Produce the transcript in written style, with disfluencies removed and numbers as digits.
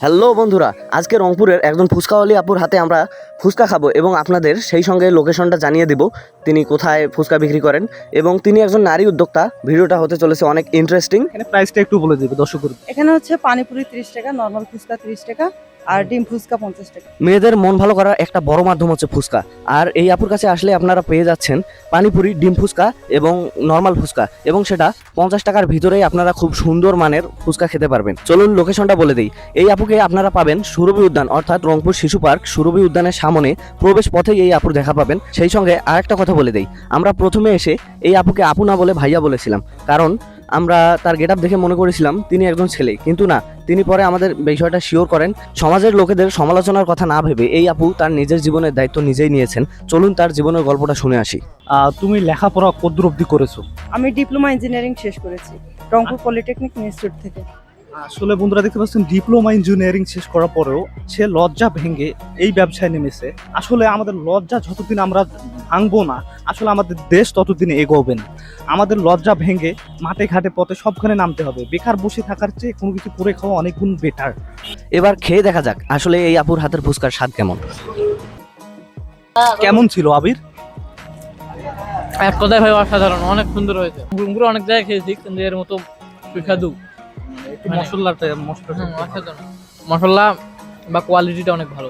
Hello বন্ধুরা, আজকে রংপুরের একজন ফুচকাওয়ালি আপুর হাতে আমরা ফুচকা খাবো এবং আপনাদের সেই সঙ্গে লোকেশনটা জানিয়ে দেব তিনি কোথায় ফুচকা বিক্রি করেন এবং তিনি একজন নারী উদ্যোক্তা। ভিডিওটা হতে চলেছে অনেক ইন্টারেস্টিং। এখানে প্রাইসটা একটু বলে দিবে দর্শকদের। এখানে হচ্ছে পানিপুরি 30 টাকা, নর্মাল ফুচকা 30 টাকা আর ডিম ফুচকা 50 টাকা। মেয়েদের মন ভালো করার একটা বড় মাধ্যম হচ্ছে ফুচকা, আর এই আপুর কাছে আসলে আপনারা পেয়ে যাচ্ছেন পানিপুরি, ডিম ফুচকা এবং নর্মাল ফুচকা, এবং সেটা 50 টাকার ভিতরেই আপনারা খুব সুন্দর মানের ফুচকা খেতে পারবেন। চলুন লোকেশনটা বলে দিই। এই আপুকে আপনারা পাবেন সুরভি উদ্যান অর্থাৎ রংপুর শিশু পার্ক সুরভি উদ্যানের সামনে প্রবেশ পথেই এই আপুর দেখা পাবেন। সেই সঙ্গে আরেকটা কথা বলে দেই, আমরা প্রথমে এসে এই আপুকে আপু না বলে ভাইয়া বলেছিলাম, কারণ আমরা তার গেটআপ দেখে মনে করেছিলাম তিনি একজন ছেলে, কিন্তু না, তিনি পরে আমাদের বিষয়টা শিওর করেন। সমাজের লোকেদের সমালোচনার কথা না ভেবে এই আপু তার নিজের জীবনের দায়িত্ব নিজেই নিয়েছেন। চলুন তার জীবনের গল্পটা শুনে আসি। তুমি লেখাপড়া কতদূর অবধি করেছো? আমি ডিপ্লোমা ইঞ্জিনিয়ারিং শেষ করেছি রংপুর পলিটেকনিক ইনস্টিটিউট থেকে। আসলে বন্ধুরা দেখতে পাচ্ছেন ডিপ্লোমা ইঞ্জিনিয়ারিং শেষ করার পরেও সে লজ্জা ভেঙে এই ব্যবসায় নেমেছে। আসলে আমাদের লজ্জা যতদিন আমরা ভাঙবো না, আসলে আমাদের দেশ ততদিন এগোবে না। আমাদের লজ্জা ভেঙে মাঠে ঘাটে পথে সবখানে নামতে হবে। বেকার বসে থাকার চেয়ে কোনো কিছু করে খাওয়া অনেক গুণ বেটার। এবার খেয়ে দেখা যাক আসলে এই আপুর হাতের ফুচকার স্বাদ কেমন। কেমন ছিল আবির? এক কথায় ভাই অসাধারণ, অনেক সুন্দর হয়েছে। গুড় অনেক জায়গায় খেয়েছি কিন্তু এর মতো সুস্বাদু মশলাটা অসাধারণ। মশলা বা কোয়ালিটিটা অনেক ভালো।